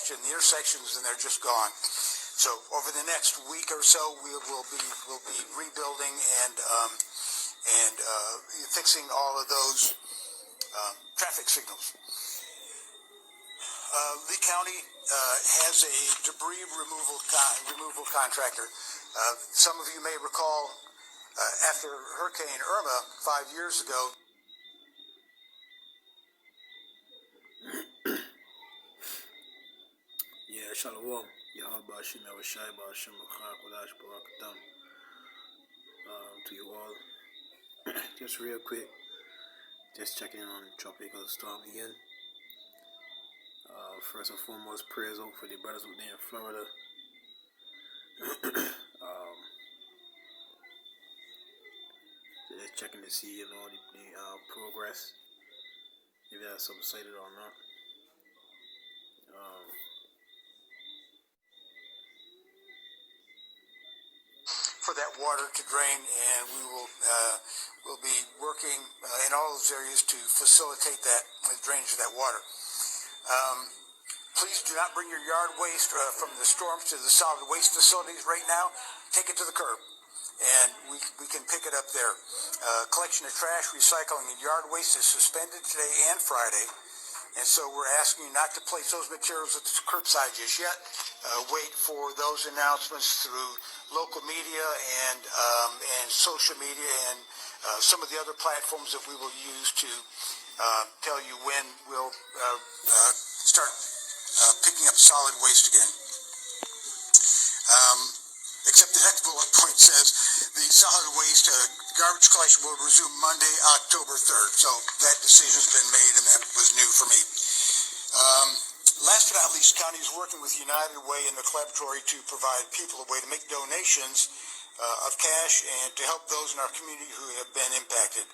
patch in the intersections, and they're just gone. So over the next week or so, we'll be rebuilding and fixing all of those traffic signals. Lee County has a debris removal contractor. Some of you may recall after Hurricane Irma 5 years ago. Yeah, Shalom. Yahabashim Yawashai Bashim Kodash Barakatam. To you all. Just real quick, just checking in on Tropical Storm Ian. First and foremost, prayers out for the brothers out there in Florida. Just checking to see, the progress, if it has subsided or not. For that water to drain, and we'll be working in all those areas to facilitate that drainage of that water. Please do not bring your yard waste from the storms to the solid waste facilities right now. Take it to the curb, and we can pick it up there. Collection of trash, recycling, and yard waste is suspended today and Friday, and so we're asking you not to place those materials at the curbside just yet. Wait for those announcements through local media and social media and some of the other platforms that we will use to tell you when we'll start picking up solid waste again. Except the next bullet point says the solid waste garbage collection will resume Monday, October 3rd. So that decision's been made, and that was new for me. Last but not least, the county is working with United Way and the collaboratory to provide people a way to make donations of cash and to help those in our community who have been impacted.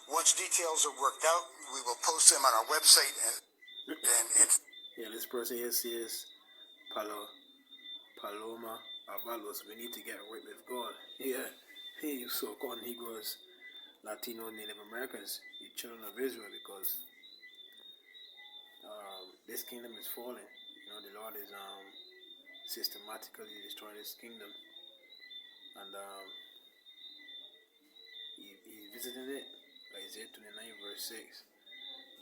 Once details are worked out, we will post them on our website. Yeah, this person here says, Paloma Avalos, we need to get right with God. Yeah, hey, you so-called Negroes, Latino, Native Americans, you children of Israel, because this kingdom is falling. The Lord is systematically destroying this kingdom, and he visited it. Isaiah 29 verse 6.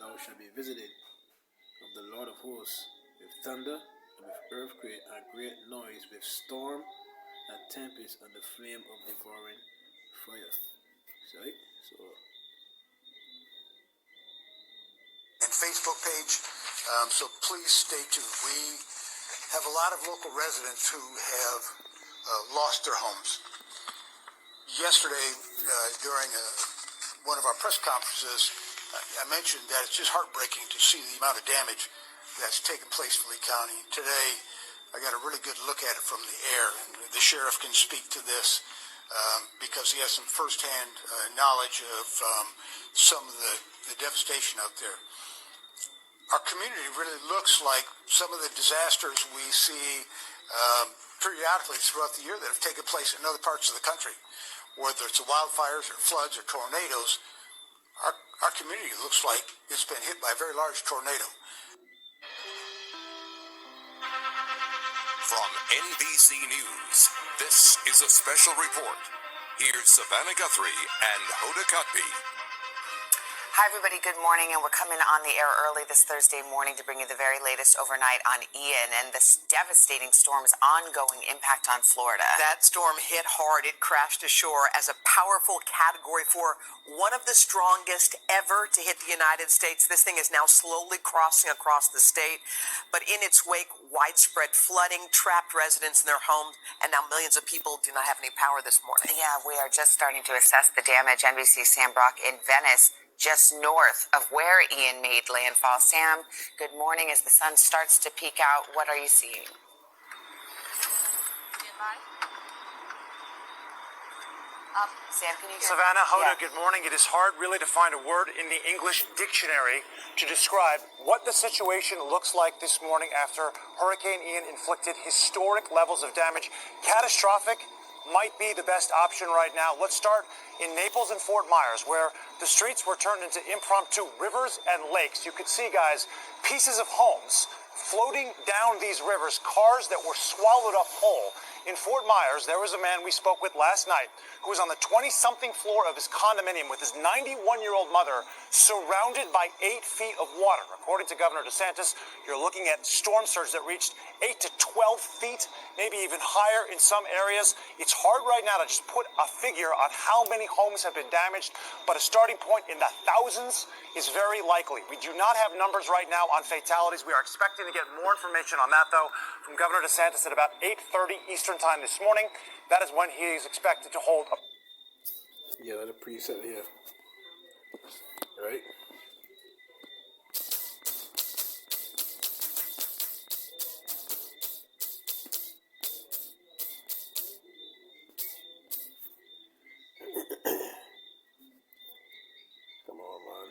Thou shalt be visited of the Lord of hosts with thunder and with earthquake and great noise, with storm and tempest and the flame of devouring fire. Right? And Facebook page, so please stay tuned. We have a lot of local residents who have lost their homes. Yesterday, during one of our press conferences, I mentioned that it's just heartbreaking to see the amount of damage that's taken place in Lee County. Today, I got a really good look at it from the air. The sheriff can speak to this because he has some firsthand knowledge of some of the devastation out there. Our community really looks like some of the disasters we see periodically throughout the year that have taken place in other parts of the country. Whether it's wildfires or floods or tornadoes, our community looks like it's been hit by a very large tornado. From NBC News, this is a special report. Here's Savannah Guthrie and Hoda Kotb. Hi, everybody. Good morning. And we're coming on the air early this Thursday morning to bring you the very latest overnight on Ian and this devastating storm's ongoing impact on Florida. That storm hit hard. It crashed ashore as a powerful Category 4, one of the strongest ever to hit the United States. This thing is now slowly crossing across the state. But in its wake, widespread flooding, trapped residents in their homes, and now millions of people do not have any power this morning. Yeah, we are just starting to assess the damage. NBC's Sam Brock in Venice, just north of where Ian made landfall. Sam, good morning. As the sun starts to peek out, what are you seeing? Sam, can you hear? Savannah, Hoda, good morning. It is hard really to find a word in the English dictionary to describe what the situation looks like this morning after Hurricane Ian inflicted historic levels of damage. Catastrophic might be the best option right now. Let's start in Naples and Fort Myers, where the streets were turned into impromptu rivers and lakes. You could see, guys, pieces of homes floating down these rivers, cars that were swallowed up whole. In Fort Myers, there was a man we spoke with last night who was on the 20-something floor of his condominium with his 91-year-old mother surrounded by 8 feet of water. According to Governor DeSantis, you're looking at storm surge that reached 8 to 12 feet, maybe even higher in some areas. It's hard right now to just put a figure on how many homes have been damaged, but a starting point in the thousands is very likely. We do not have numbers right now on fatalities. We are expecting to get more information on that, though, from Governor DeSantis at about 8:30 Eastern Time this morning. That is when he is expected to hold a... Yeah, the preset here. Right? Come on, man.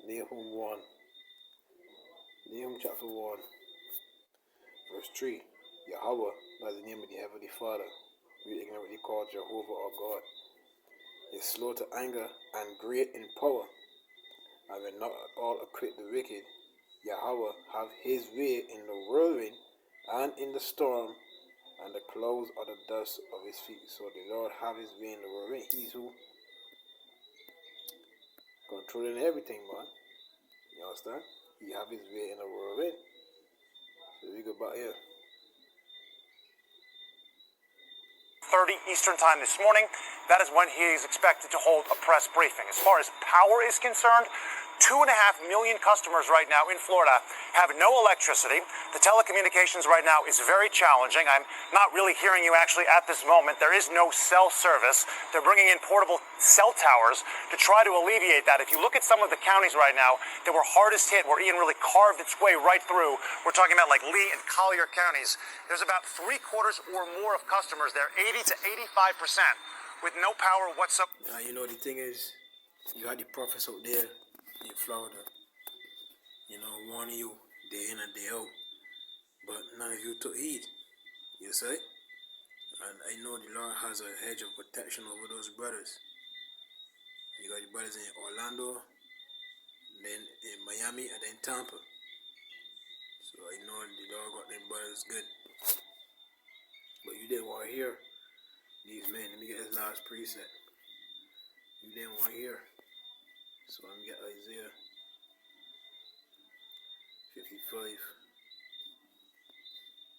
Nahum 1. Nahum chapter 1. Verse 3. Yahweh, by the name of the Heavenly Father, we ignorantly call Jehovah our God, is slow to anger and great in power, and will not at all acquit the wicked. Yahweh have his way in the whirlwind and in the storm, and the clouds are the dust of his feet. So the Lord have his way in the whirlwind. He's who controlling everything, man. You understand? He have his way in the whirlwind. So we go back here. 30 Eastern Time this morning. That is when he is expected to hold a press briefing. As far as power is concerned, 2.5 million customers right now in Florida have no electricity. The telecommunications right now is very challenging. I'm not really hearing you actually at this moment. There is no cell service. They're bringing in portable cell towers to try to alleviate that. If you look at some of the counties right now that were hardest hit, where Ian really carved its way right through, we're talking about like Lee and Collier counties. There's about 3/4 or more of customers there, 80 to 85%, with no power whatsoever. You know, the thing is, you had the prophets out there in Florida, you know, warning you day in and day out, but none of you took heed, you see? And I know the Lord has a hedge of protection over those brothers. You got the brothers in Orlando, then in Miami, and then Tampa. So I know the Lord got them brothers good. But you didn't want to hear these men. Let me get his last preset. You didn't want to hear. So let me get Isaiah 55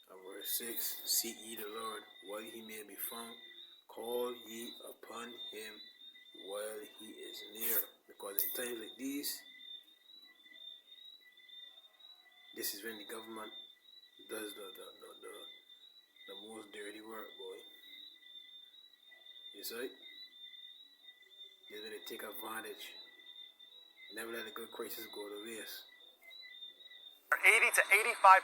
and verse 6. Seek ye the Lord while he may be found. Call ye upon him while he is near. Because in times like these, this is when the government does the most dirty work, boy. You see? They're going to take advantage. Never let a good crisis go to waste. 80 to 85%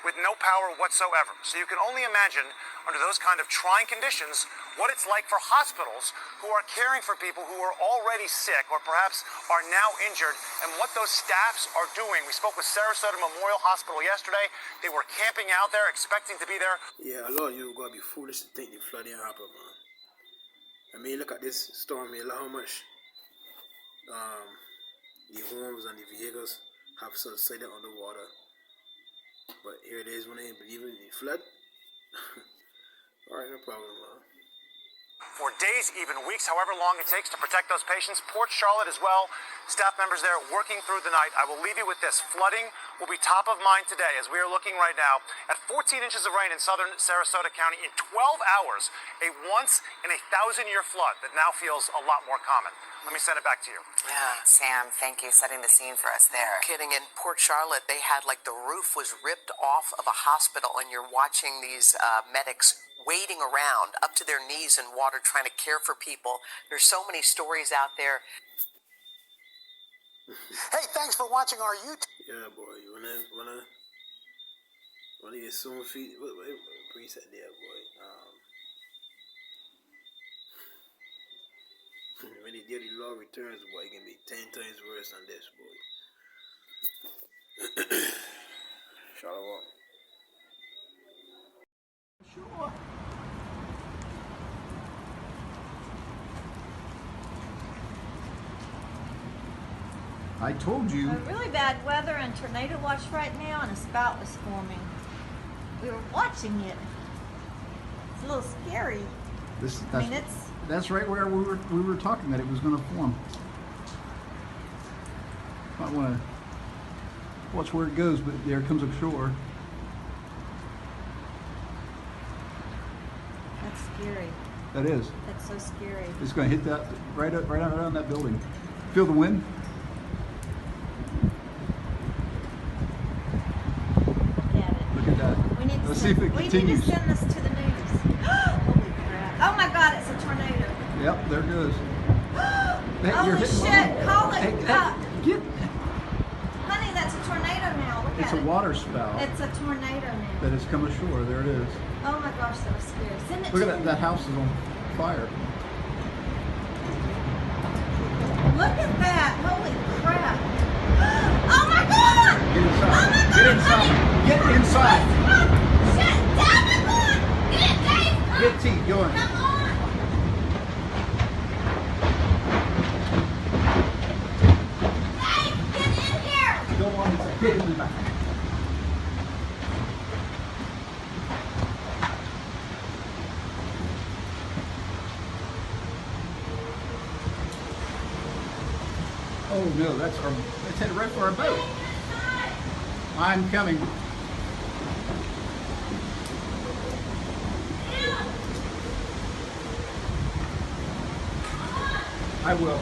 with no power whatsoever. So you can only imagine, under those kind of trying conditions, what it's like for hospitals who are caring for people who are already sick or perhaps are now injured, and what those staffs are doing. We spoke with Sarasota Memorial Hospital yesterday. They were camping out there, expecting to be there. Yeah, a lot of you are going to be foolish to think the flooding happened, man. I mean, look at this storm here. Look how much the homes and the vehicles have subsided underwater. But here it is when they believe in the flood. Alright, no problem, man. For days, even weeks, however long it takes to protect those patients. Port Charlotte as well. Staff members there working through the night. I will leave you with this. Flooding will be top of mind today as we are looking right now at 14 inches of rain in southern Sarasota County in 12 hours. A once-in-a-thousand-year flood that now feels a lot more common. Let me send it back to you. Yeah, Sam, thank you setting the scene for us there. Kidding. In Port Charlotte, they had like the roof was ripped off of a hospital, and you're watching these medics wading around up to their knees in water trying to care for people. There's so many stories out there. Hey, thanks for watching our YouTube. Yeah, boy. You wanna get some feet? What preset there, boy? the day the Lord returns, boy, it can be 10 times worse than this, boy. Shalom. I told you. Really bad weather and tornado watch right now, and a spout is forming. We were watching it. It's a little scary. That's right where we were talking that it was going to form. Might want to watch where it goes, but there it comes up shore. That's scary. That is. That's so scary. It's going to hit that right around that building. Feel the wind? Look at that. We need to Let's see if it continues. We need to send this to the news. Holy crap. Oh my God, it's a tornado. Yep, there it goes. Holy shit, call it. Get. Honey, that's a tornado now. Look It's at a it. water spout It's a tornado now. that has come ashore. There it is. Oh my gosh, that was scary. Send it Look to at that house is on fire. Look at that. Holy crap. Oh my God. Get inside. Oh my God, Get inside. honey. Get inside. Shit, down my God. Get it, Dave. Get T going. Come on. Dave, get in here. Go on inside. Get in the back. Oh no, that's headed right for our boat. I'm coming. I will.